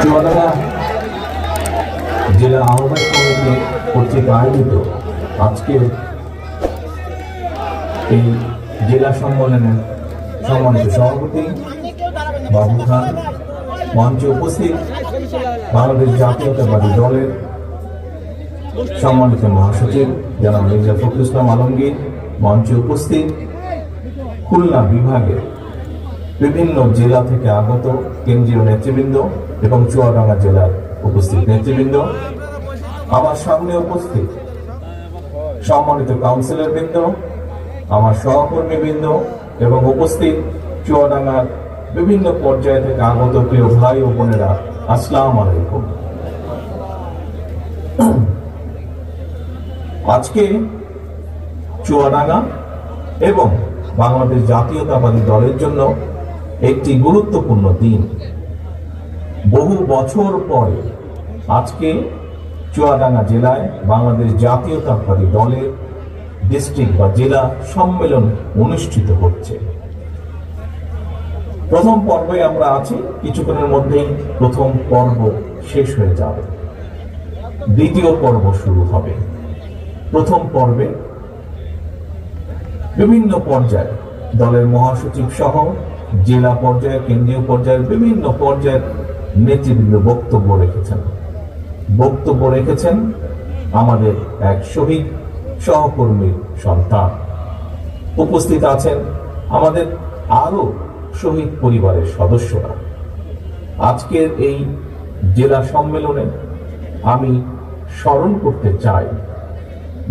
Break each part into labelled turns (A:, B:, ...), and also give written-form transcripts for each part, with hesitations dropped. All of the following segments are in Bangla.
A: চুয়াডাঙ্গা জেলা আহ্বায়ক কমিটি কর্তৃক আয়োজিত আজকে এই জেলা সম্মেলনের সম্মানিত সভাপতি বাবু খান, মঞ্চে উপস্থিত বাংলাদেশ জাতীয়তাবাদী দলের সম্মানিত মহাসচিব জনাব মির্জা ফখরুল ইসলাম আলমগীর, মঞ্চে উপস্থিত খুলনা বিভাগের বিভিন্ন জেলা থেকে আগত কেন্দ্রীয় নেতৃবৃন্দ এবং চুয়াডাঙ্গা জেলার উপস্থিত নেতৃবৃন্দ, আমার সামনে উপস্থিত সম্মানিত কাউন্সিলর বৃন্দ, আমার সহকর্মী বৃন্দ এবং উপস্থিত চুয়াডাঙ্গার বিভিন্ন পর্যায় থেকে আগত প্রিয় ভাই ও বোনেরা, আসসালামু আলাইকুম। আজকে চুয়াডাঙ্গা এবং বাংলাদেশ জাতীয়তাবাদী দলের জন্য একটি গুরুত্বপূর্ণ দিন। বহু বছর পরে আজকে চুয়াডাঙ্গা জেলায় বাংলাদেশ জাতীয়তাবাদী দলের ডিস্ট্রিক্ট বা জেলা সম্মেলন অনুষ্ঠিত হচ্ছে। প্রথম পর্বে আমরা আছি, কিছুক্ষণের মধ্যেই প্রথম পর্ব শেষ হয়ে যাবে, দ্বিতীয় পর্ব শুরু হবে। প্রথম পর্বে বিভিন্ন পর্যায়ে দলের মহাসচিব সহ জেলা পর্যায়ে, কেন্দ্রীয় পর্যায়ের বিভিন্ন পর্যায়ের নেতৃবৃন্দ বক্তব্য রেখেছেন আমাদের এক শহীদ সহকর্মীর সন্তান। উপস্থিত আছেন আমাদের আরো শহীদ পরিবারের সদস্যরা। আজকের এই জেলা সম্মেলনে আমি স্মরণ করতে চাই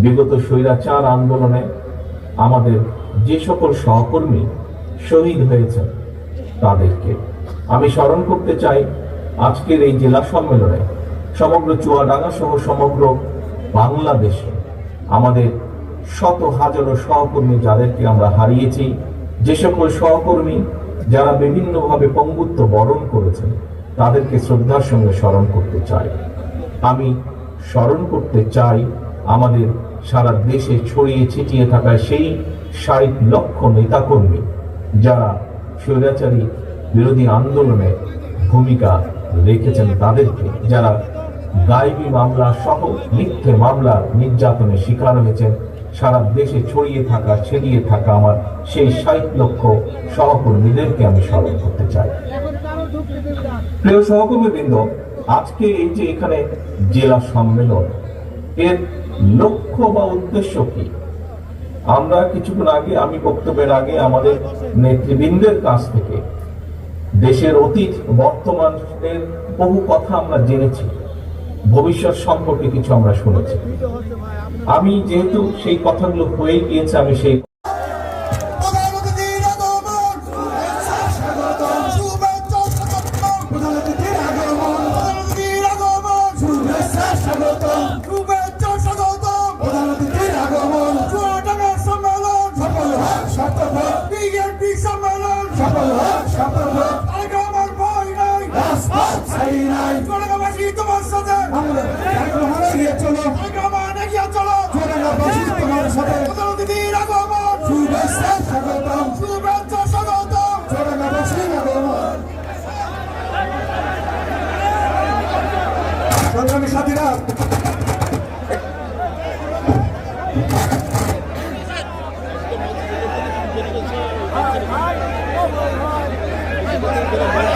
A: বিগত স্বৈরাচার আন্দোলনে আমাদের যে সকল সহকর্মী শহীদ হয়েছেন তাদেরকে আমি স্মরণ করতে চাই। আজকের এই জেলা সম্মেলনে সমগ্র চুয়াডাঙ্গা সহ সমগ্র বাংলাদেশে আমাদের শত হাজারো সহকর্মী যাদেরকে আমরা হারিয়েছি, যে সকল সহকর্মী যারা বিভিন্নভাবে পঙ্গুত্ব বরণ করেছেন তাদেরকে শ্রদ্ধার সঙ্গে স্মরণ করতে চাই। আমি স্মরণ করতে চাই আমাদের সারা দেশে ছড়িয়ে ছিটিয়ে থাকা সেই 60 লক্ষ নেতাকর্মী যারা স্বৈরাচারী বিরোধী আন্দোলনে ভূমিকা রেখেছেন, তাদেরকে যারা গায়েবী মামলা সহ মিথ্যে মামলার নির্যাতনের শিকার হয়েছেন। সারা দেশে ছড়িয়ে থাকা আমার সেই 60 লক্ষ সহকর্মীদেরকে আমি স্মরণ করতে চাই। প্রিয় সহকর্মীবৃন্দ, আজকে এই যে এখানে জেলা সম্মেলন, এর লক্ষ্য বা উদ্দেশ্য কি? আমরা কিছুক্ষণ আগে, আমি বক্তব্যের আগে আমাদের নেতৃবৃন্দের কাছ থেকে দেশের অতীত বর্তমানের বহু কথা আমরা জেনেছি, ভবিষ্যৎ সম্পর্কে কিছু আমরা শুনেছি। আমি যেহেতু সেই কথাগুলো হয়ে গিয়েছে, আমি সেই সাথীরা
B: Hey!